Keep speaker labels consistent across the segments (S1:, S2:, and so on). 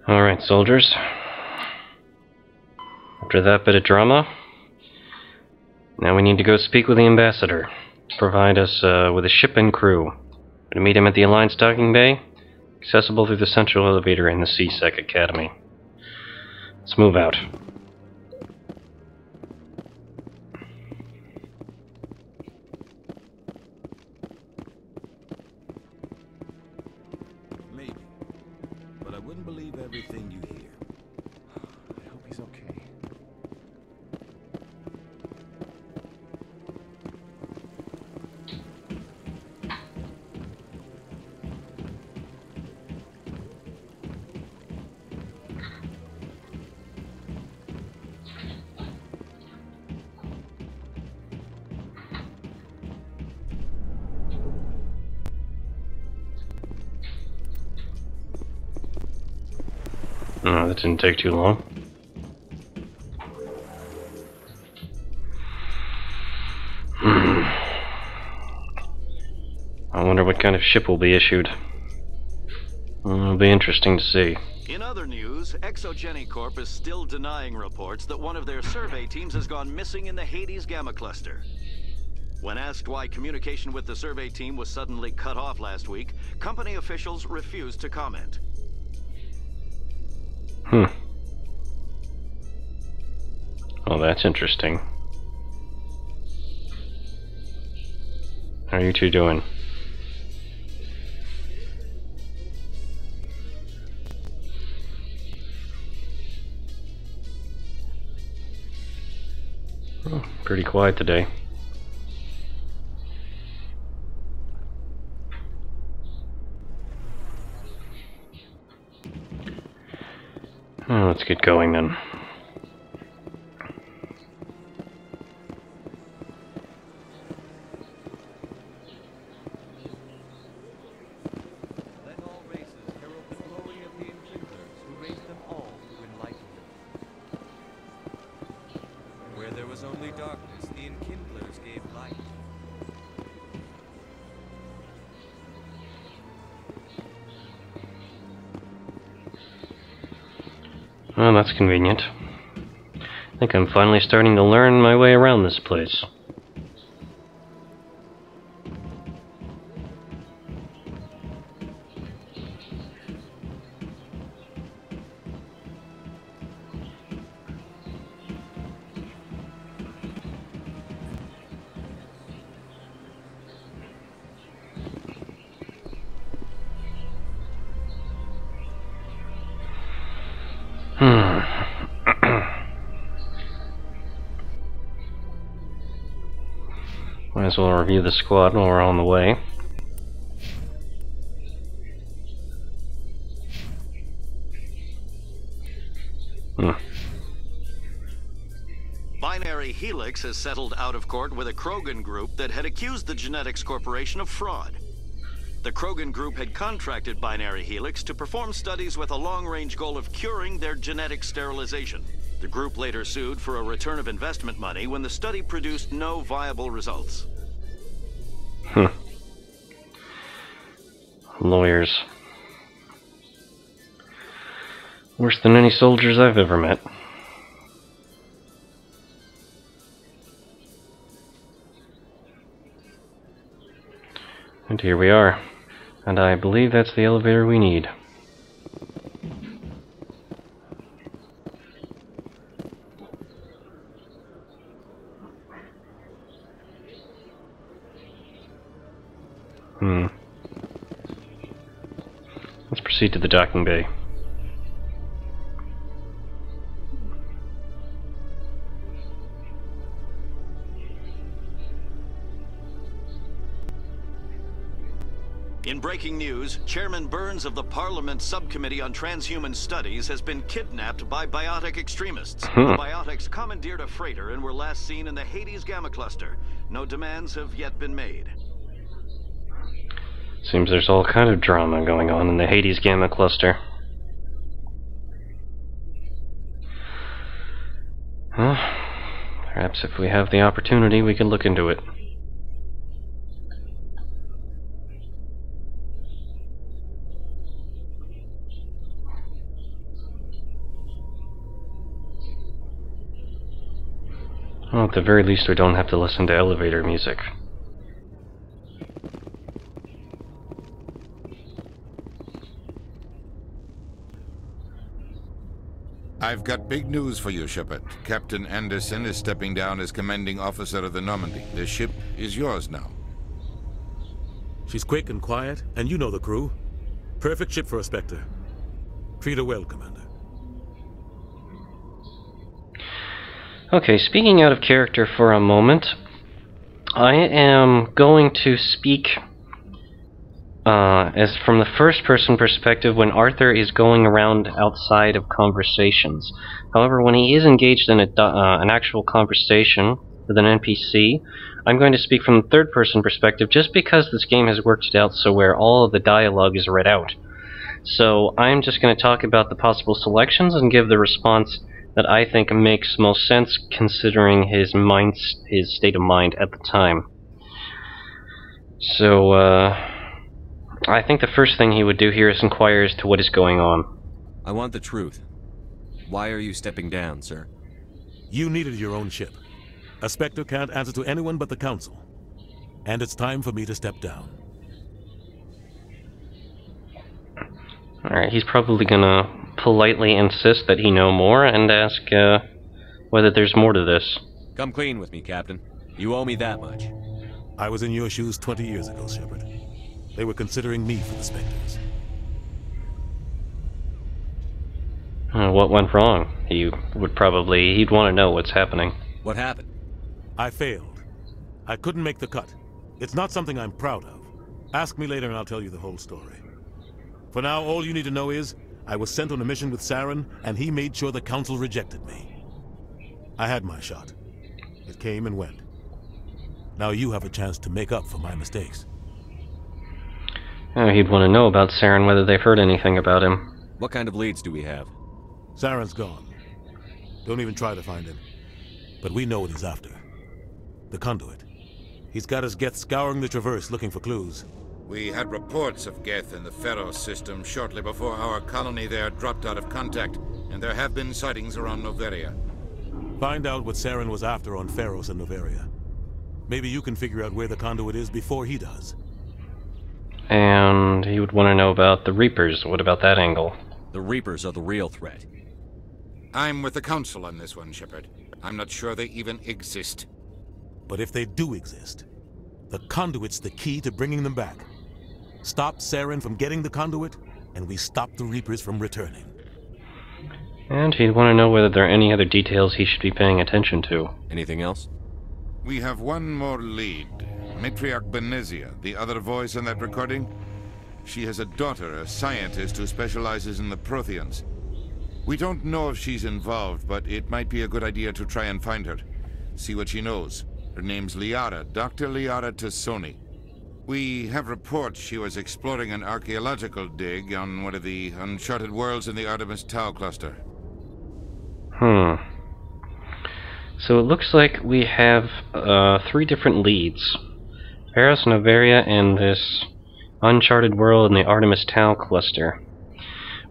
S1: Alright, soldiers. After that bit of drama, now we need to go speak with the ambassador. Provide us with a ship and crew. We're to meet him at the Alliance docking bay, accessible through the central elevator in the CSEC Academy. Let's move out.
S2: Maybe, but I wouldn't believe everything you hear.
S3: I hope he's okay.
S1: Oh, that didn't take too long. I wonder what kind of ship will be issued. It'll be interesting to see.
S4: In other news, Exogeny Corp is still denying reports that one of their survey teams has gone missing in the Hades Gamma Cluster. When asked why communication with the survey team was suddenly cut off last week, company officials refused to comment.
S1: Oh, that's interesting. How are you two doing? Oh, pretty quiet today. Oh, let's get going then.
S3: Let all races herald the glory of the Enkindlers who raised them all to enlightenment. Where there was only darkness, the Enkindlers gave light.
S1: Well, that's convenient. I think I'm finally starting to learn my way around this place. Might as well review the squad while we're on the way.
S4: Binary Helix has settled out of court with a Krogan group that had accused the Genetics Corporation of fraud. The Krogan group had contracted Binary Helix to perform studies with a long-range goal of curing their genetic sterilization. The group later sued for a return of investment money when the study produced no viable results.
S1: Lawyers. Worse than any soldiers I've ever met. And here we are. And I believe that's the elevator we need. Let's proceed to the docking bay.
S4: In breaking news, Chairman Burns of the Parliament Subcommittee on Transhuman Studies has been kidnapped by biotic extremists. The biotics commandeered a freighter and were last seen in the Hades Gamma Cluster. No demands have yet been made.
S1: Seems there's all kind of drama going on in the Hades Gamma Cluster. Well, perhaps if we have the opportunity, we can look into it. At the very least, we don't have to listen to elevator music.
S2: I've got big news for you, Shepard. Captain Anderson is stepping down as commanding officer of the Normandy. The ship is yours now.
S5: She's quick and quiet, and you know the crew. Perfect ship for a Spectre. Treat her well, Commander.
S1: Okay, speaking out of character for a moment, I am going to speak as from the first-person perspective when Arthur is going around outside of conversations. However, when he is engaged in an actual conversation with an NPC, I'm going to speak from the third-person perspective just because this game has worked it out so where all of the dialogue is read out. So I'm just going to talk about the possible selections and give the response that I think makes most sense considering his state of mind at the time. So, I think the first thing he would do here is inquire as to what is going on.
S6: I want the truth. Why are you stepping down, sir?
S5: You needed your own ship. A Spectre can't answer to anyone but the Council. And it's time for me to step down.
S1: Alright, he's probably gonna politely insist that he know more and ask whether there's more to this.
S6: Come clean with me, Captain. You owe me that much.
S5: I was in your shoes 20 years ago, Shepard. They were considering me for the Spectres.
S1: What went wrong? He'd want to know what's happening.
S6: What happened?
S5: I failed. I couldn't make the cut. It's not something I'm proud of. Ask me later and I'll tell you the whole story. For now, all you need to know is, I was sent on a mission with Saren, and he made sure the Council rejected me. I had my shot. It came and went. Now you have a chance to make up for my mistakes.
S1: He'd want to know about Saren, whether they've heard anything about him.
S6: What kind of leads do we have?
S5: Saren's gone. Don't even try to find him. But we know what he's after. The Conduit. He's got his Geth scouring the Traverse looking for clues.
S2: We had reports of Geth in the Pharos system shortly before our colony there dropped out of contact, and there have been sightings around Noveria.
S5: Find out what Saren was after on Pharos and Noveria. Maybe you can figure out where the Conduit is before he does.
S1: And he would want to know about the Reapers. What about that angle?
S6: The Reapers are the real threat.
S2: I'm with the Council on this one, Shepard. I'm not sure they even exist.
S5: But if they do exist, the Conduit's the key to bringing them back. Stop Saren from getting the Conduit, and we stop the Reapers from returning.
S1: And he'd want to know whether there are any other details he should be paying attention to.
S6: Anything else?
S2: We have one more lead. Matriarch Benezia, the other voice in that recording. She has a daughter, a scientist who specializes in the Protheans. We don't know if she's involved, but it might be a good idea to try and find her. See what she knows. Her name's Liara, Dr. Liara Tassoni. We have reports she was exploring an archaeological dig on one of the uncharted worlds in the Artemis Tau cluster.
S1: So it looks like we have 3 different leads. Pharos, Noveria, and this uncharted world in the Artemis Tau cluster,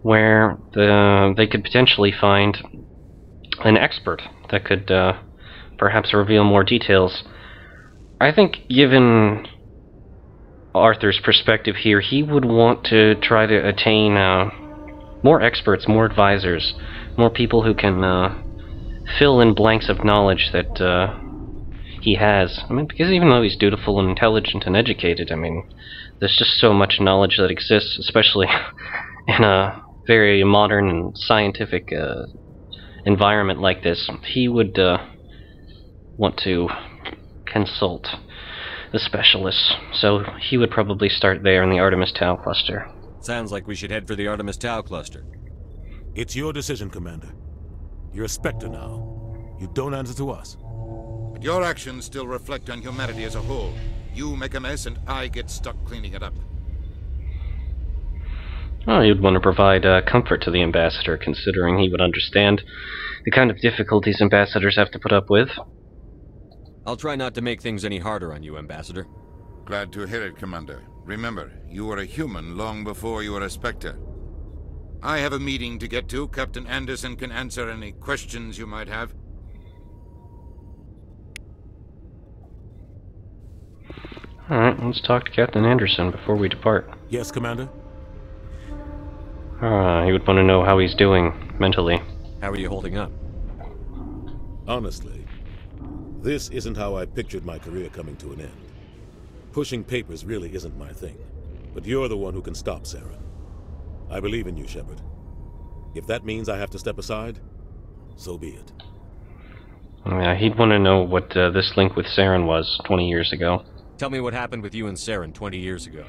S1: where they could potentially find an expert that could perhaps reveal more details. I think, given Arthur's perspective here, he would want to try to attain more experts, more advisors, more people who can fill in blanks of knowledge that he has. I mean, because even though he's dutiful and intelligent and educated, I mean, there's just so much knowledge that exists, especially in a very modern and scientific environment like this. He would want to consult the specialists, so he would probably start there in the Artemis Tau cluster.
S6: Sounds like we should head for the Artemis Tau cluster.
S5: It's your decision, Commander. You're a Spectre now. You don't answer to us.
S2: But your actions still reflect on humanity as a whole. You make a mess and I get stuck cleaning it up.
S1: Well, you'd want to provide comfort to the ambassador, considering he would understand the kind of difficulties ambassadors have to put up with.
S6: I'll try not to make things any harder on you, Ambassador.
S2: Glad to hear it, Commander. Remember, you were a human long before you were a Spectre. I have a meeting to get to. Captain Anderson can answer any questions you might have.
S1: let's talk to Captain Anderson before we depart.
S5: Yes, Commander?
S1: He would want to know how he's doing mentally.
S6: How are you holding up?
S5: Honestly, this isn't how I pictured my career coming to an end. Pushing papers really isn't my thing. But you're the one who can stop Saren. I believe in you, Shepard. If that means I have to step aside, so be it.
S1: Yeah, he'd want to know what this link with Saren was 20 years ago.
S6: Tell me what happened with you and Saren 20 years ago.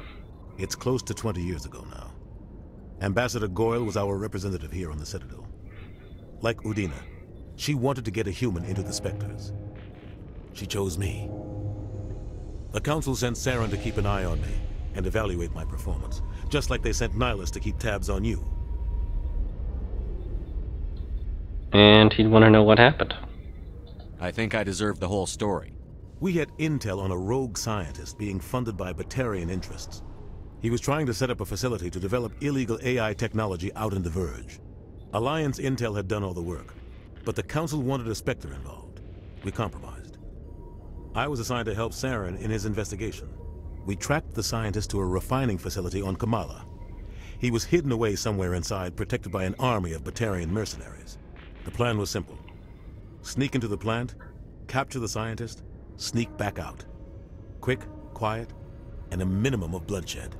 S5: It's close to 20 years ago now. Ambassador Goyle was our representative here on the Citadel. Like Udina, she wanted to get a human into the Spectres. She chose me. The Council sent Saren to keep an eye on me and evaluate my performance, just like they sent Nihilus to keep tabs on you.
S1: And he'd want to know what happened.
S6: I think I deserve the whole story.
S5: We had intel on a rogue scientist being funded by Batarian interests. He was trying to set up a facility to develop illegal AI technology out in the Verge. Alliance intel had done all the work, but the Council wanted a Spectre involved. We compromised. I was assigned to help Saren in his investigation. We tracked the scientist to a refining facility on Kamala. He was hidden away somewhere inside, protected by an army of Batarian mercenaries. The plan was simple. Sneak into the plant, capture the scientist, sneak back out. Quick, quiet, and a minimum of bloodshed.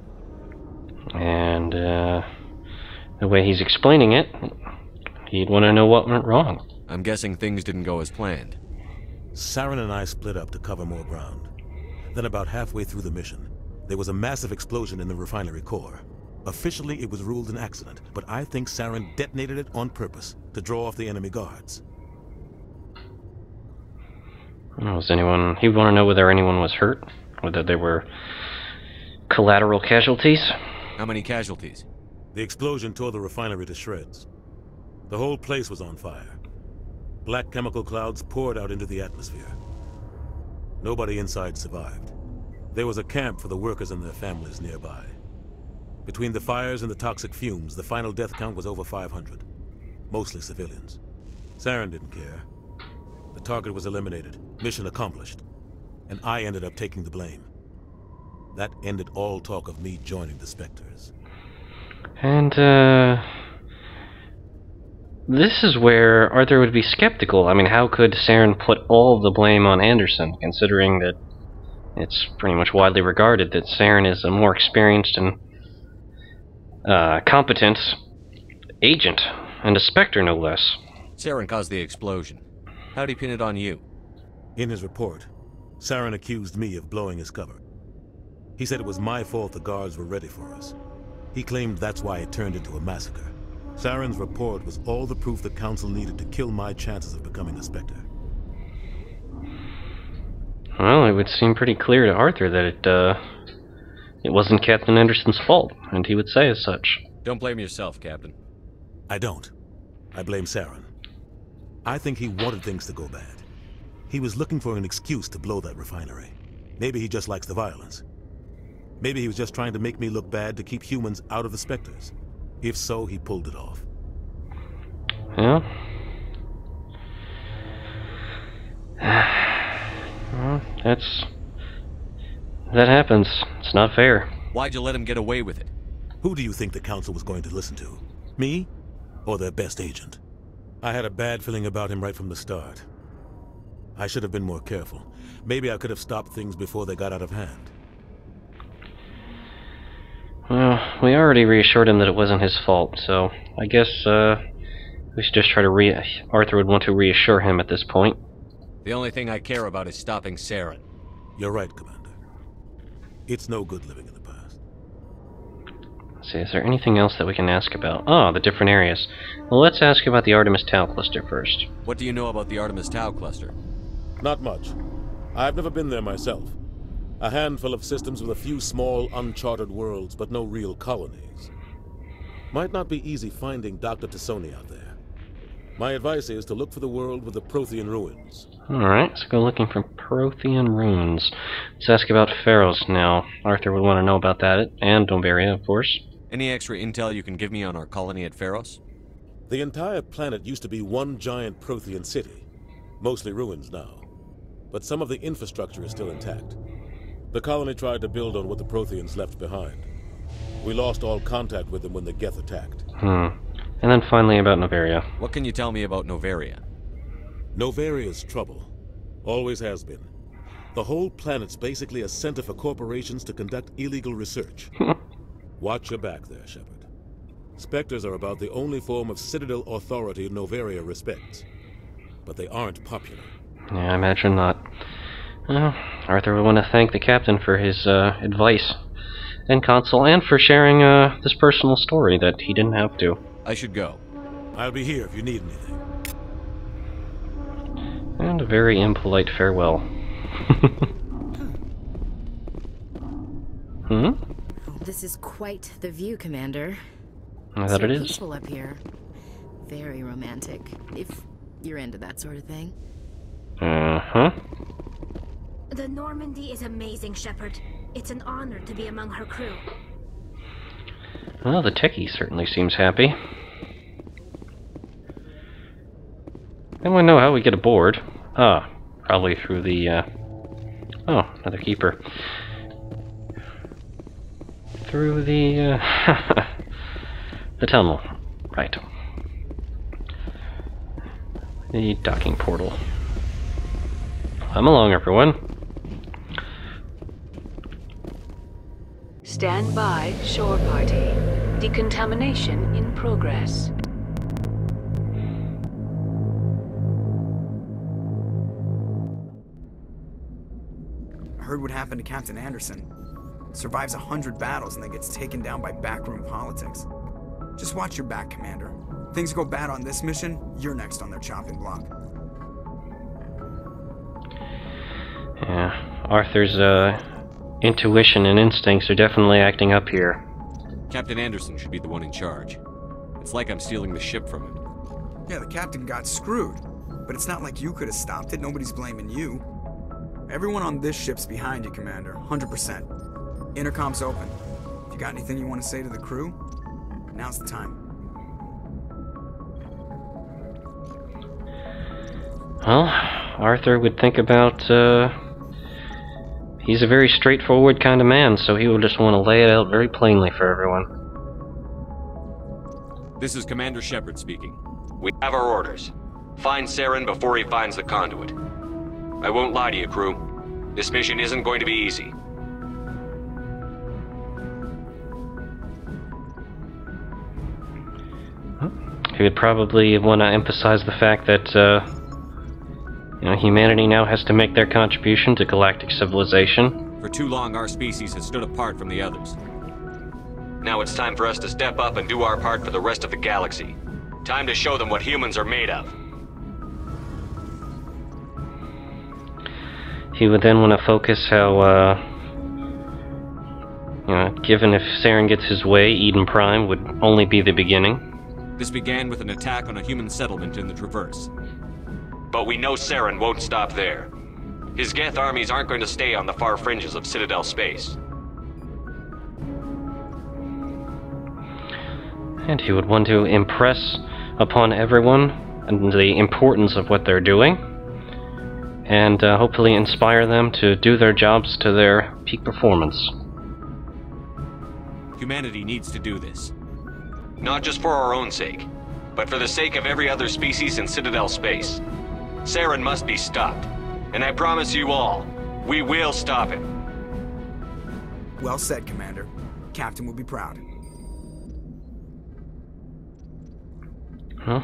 S1: And, the way he's explaining it, he'd want to know what went wrong.
S6: I'm guessing things didn't go as planned.
S5: Saren and I split up to cover more ground. Then about halfway through the mission, there was a massive explosion in the refinery core. Officially, it was ruled an accident, but I think Saren detonated it on purpose to draw off the enemy guards.
S1: He'd want to know whether anyone was hurt, whether there were collateral casualties.
S6: How many casualties?
S5: The explosion tore the refinery to shreds. The whole place was on fire. Black chemical clouds poured out into the atmosphere. Nobody inside survived. There was a camp for the workers and their families nearby. Between the fires and the toxic fumes, the final death count was over 500. Mostly civilians. Saren didn't care. The target was eliminated, mission accomplished. And I ended up taking the blame. That ended all talk of me joining the Spectres.
S1: And, this is where Arthur would be skeptical. I mean, how could Saren put all the blame on Anderson, considering that it's pretty much widely regarded that Saren is a more experienced and competent agent, and a Spectre no less.
S6: Saren caused the explosion. How'd he pin it on you?
S5: In his report, Saren accused me of blowing his cover. He said it was my fault the guards were ready for us. He claimed that's why it turned into a massacre. Saren's report was all the proof the Council needed to kill my chances of becoming a Spectre.
S1: Well, it would seem pretty clear to Arthur that it wasn't Captain Anderson's fault, and he would say as such.
S6: Don't blame yourself, Captain.
S5: I don't. I blame Saren. I think he wanted things to go bad. He was looking for an excuse to blow that refinery. Maybe he just likes the violence. Maybe he was just trying to make me look bad to keep humans out of the Spectres. If so, he pulled it off.
S1: Yeah. Well, that happens. It's not fair.
S6: Why'd you let him get away with it?
S5: Who do you think the Council was going to listen to? Me? Or their best agent? I had a bad feeling about him right from the start. I should have been more careful. Maybe I could have stopped things before they got out of hand.
S1: Well, we already reassured him that it wasn't his fault, so I guess we should just try to Arthur would want to reassure him at this point.
S6: The only thing I care about is stopping Saren.
S5: You're right, Commander. It's no good living in the past.
S1: Let's see, is there anything else that we can ask about? Oh, the different areas. Well, let's ask about the Artemis Tau cluster first.
S6: What do you know about the Artemis Tau cluster?
S5: Not much. I've never been there myself. A handful of systems with a few small, uncharted worlds, but no real colonies. Might not be easy finding Dr. Tassoni out there. My advice is to look for the world with the Prothean ruins.
S1: Alright, let's go looking for Prothean ruins. Let's ask about Pharos now. Arthur would want to know about that, and Dombaria, of course.
S6: Any extra intel you can give me on our colony at Pharos?
S5: The entire planet used to be one giant Prothean city. Mostly ruins now. But some of the infrastructure is still intact. The colony tried to build on what the Protheans left behind. We lost all contact with them when the Geth attacked.
S1: And then finally about Noveria.
S6: What can you tell me about Noveria?
S5: Novaria's trouble. Always has been. The whole planet's basically a center for corporations to conduct illegal research. Watch your back there, Shepard. Spectres are about the only form of Citadel authority Noveria respects. But they aren't popular.
S1: Yeah, I imagine not. Well, Arthur would want to thank the captain for his advice and counsel, and for sharing this personal story that he didn't have to.
S6: I should go.
S5: I'll be here if you need anything.
S1: And a very impolite farewell.
S7: This is quite the view, Commander.
S1: That it is.
S7: Peaceful up here. Very romantic, if you're into that sort of thing.
S8: The Normandy is amazing, Shepard. It's an honor to be among her crew.
S1: Well, the techie certainly seems happy. Anyone know how we get aboard? Probably through the, oh, another keeper. Through the, the tunnel. Right. The docking portal. Come along, everyone.
S9: Stand by, shore party. Decontamination in progress.
S10: Heard what happened to Captain Anderson. Survives 100 battles and then gets taken down by backroom politics. Just watch your back, Commander. Things go bad on this mission, you're next on their chopping block.
S1: Yeah, Arthur's intuition and instincts are definitely acting up here.
S6: Captain Anderson should be the one in charge. It's like I'm stealing the ship from him.
S10: Yeah, the captain got screwed. But it's not like you could have stopped it. Nobody's blaming you. Everyone on this ship's behind you, Commander. 100%. Intercom's open. If you got anything you want to say to the crew, now's the time.
S1: Well, Arthur would think about, he's a very straightforward kind of man, so he would just want to lay it out very plainly for everyone.
S6: This is Commander Shepard speaking.
S11: We have our orders. Find Saren before he finds the conduit. I won't lie to you, crew. This mission isn't going to be easy.
S1: He would probably want to emphasize the fact that, you know, humanity now has to make their contribution to galactic civilization.
S6: For too long, our species has stood apart from the others.
S11: Now it's time for us to step up and do our part for the rest of the galaxy. Time to show them what humans are made of.
S1: He would then want to focus how, you know, given if Saren gets his way, Eden Prime would only be the beginning.
S6: This began with an attack on a human settlement in the Traverse.
S11: But we know Saren won't stop there. His Geth armies aren't going to stay on the far fringes of Citadel space.
S1: And he would want to impress upon everyone and the importance of what they're doing, and hopefully inspire them to do their jobs to their peak performance.
S6: Humanity needs to do this.
S11: Not just for our own sake, but for the sake of every other species in Citadel space. Saren must be stopped, and I promise you all, we will stop him.
S10: Well said, Commander. Captain will be proud.
S1: Well,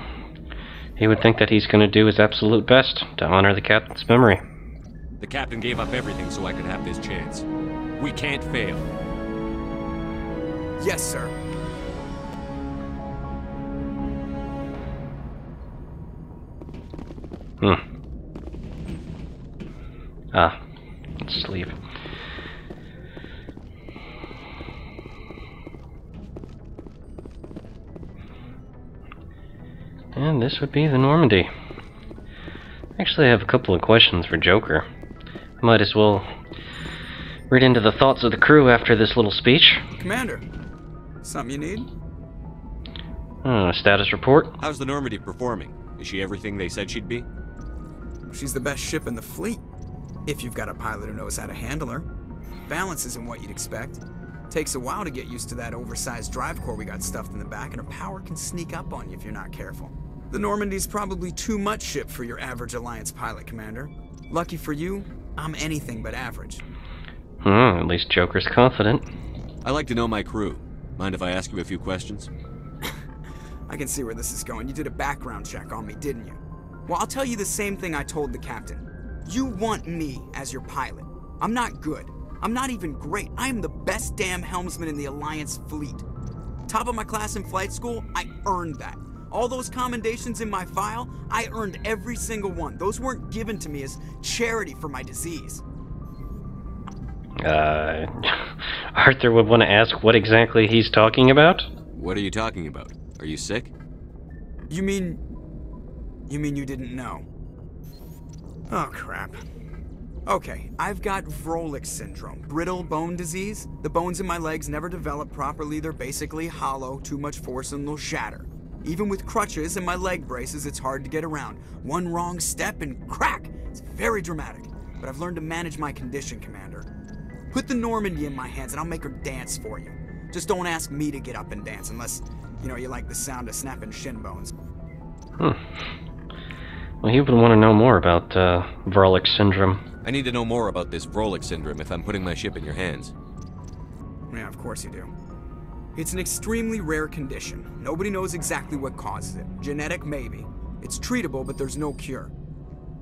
S1: he would think that he's going to do his absolute best to honor the captain's memory.
S6: The captain gave up everything so I could have this chance. We can't fail.
S10: Yes, sir.
S1: Let's leave. And this would be the Normandy. Actually, I have a couple of questions for Joker. Might as well read into the thoughts of the crew after this little speech.
S10: Commander, something you need?
S1: Status report.
S6: How's the Normandy performing? Is she everything they said she'd be?
S10: She's the best ship in the fleet. If you've got a pilot who knows how to handle her. Balance isn't what you'd expect. Takes a while to get used to that oversized drive core we got stuffed in the back, and her power can sneak up on you if you're not careful. The Normandy's probably too much ship for your average Alliance pilot, Commander. Lucky for you, I'm anything but average.
S1: At least Joker's confident.
S6: I like to know my crew. Mind if I ask you a few questions?
S10: I can see where this is going. You did a background check on me, didn't you? Well, I'll tell you the same thing I told the captain. You want me as your pilot. I'm not good. I'm not even great. I am the best damn helmsman in the Alliance fleet. Top of my class in flight school, I earned that. All those commendations in my file, I earned every single one. Those weren't given to me as charity for my disease.
S1: Arthur would want to ask what exactly he's talking about?
S6: What are you talking about? Are you sick?
S10: You mean you didn't know? Oh, crap. Okay, I've got Vrolik syndrome, brittle bone disease. The bones in my legs never develop properly. They're basically hollow, too much force and they'll shatter. Even with crutches and my leg braces, it's hard to get around. One wrong step and crack! It's very dramatic. But I've learned to manage my condition, Commander. Put the Normandy in my hands and I'll make her dance for you. Just don't ask me to get up and dance unless, you like the sound of snapping shin bones.
S1: Well, he would want to know more about Vrolik syndrome.
S6: I need to know more about this Vrolik syndrome if I'm putting my ship in your hands.
S10: Yeah, of course you do. It's an extremely rare condition. Nobody knows exactly what causes it. Genetic, maybe. It's treatable, but there's no cure.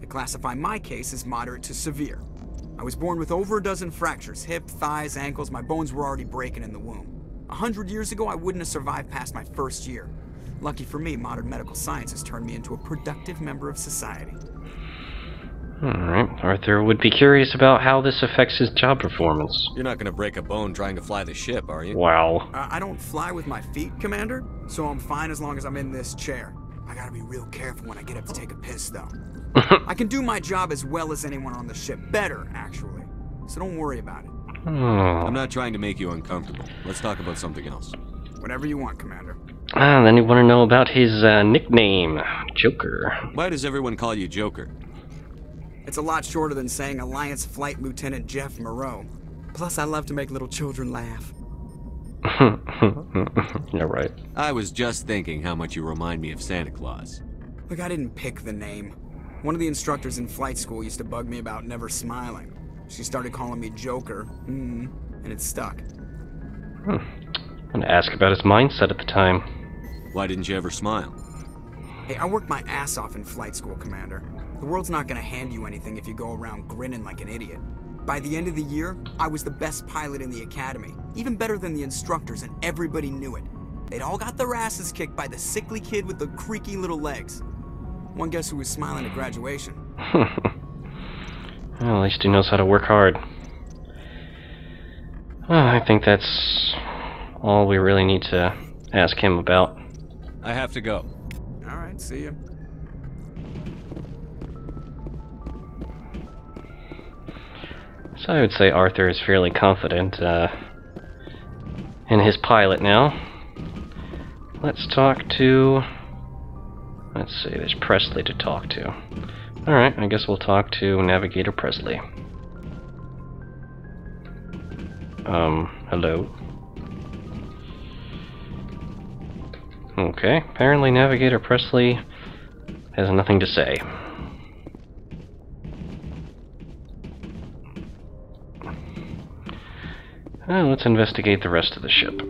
S10: They classify my case as moderate to severe. I was born with over a dozen fractures, hip, thighs, ankles. My bones were already breaking in the womb. 100 years ago, I wouldn't have survived past my first year. Lucky for me, modern medical science has turned me into a productive member of society.
S1: Alright, Arthur would be curious about how this affects his job performance.
S6: You're not going to break a bone trying to fly the ship, are you?
S1: Wow.
S10: I don't fly with my feet, Commander, so I'm fine as long as I'm in this chair. I gotta be real careful when I get up to take a piss, though. I can do my job as well as anyone on the ship. Better, actually. So don't worry about it.
S6: I'm not trying to make you uncomfortable. Let's talk about something else.
S10: Whatever you want, Commander.
S1: Then you want to know about his nickname, Joker.
S6: Why does everyone call you Joker?
S10: It's a lot shorter than saying Alliance Flight Lieutenant Jeff Moreau. Plus, I love to make little children laugh.
S1: You're right.
S6: I was just thinking how much you remind me of Santa Claus.
S10: Look, I didn't pick the name. One of the instructors in flight school used to bug me about never smiling. She started calling me Joker, and it stuck.
S1: I'm gonna ask about his mindset at the time.
S6: Why didn't you ever smile?
S10: Hey, I worked my ass off in flight school, Commander. The world's not gonna hand you anything if you go around grinning like an idiot. By the end of the year, I was the best pilot in the academy, even better than the instructors, and everybody knew it. They'd all got their asses kicked by the sickly kid with the creaky little legs. One guess who was smiling at graduation?
S1: Well, at least he knows how to work hard. I think that's all we really need to ask him about.
S6: I have to go.
S10: Alright, see ya.
S1: So I would say Arthur is fairly confident in his pilot now. Let's talk to... Let's see, there's Presley to talk to. Alright, I guess we'll talk to Navigator Presley. Hello? Okay, apparently Navigator Presley has nothing to say. Let's investigate the rest of the ship.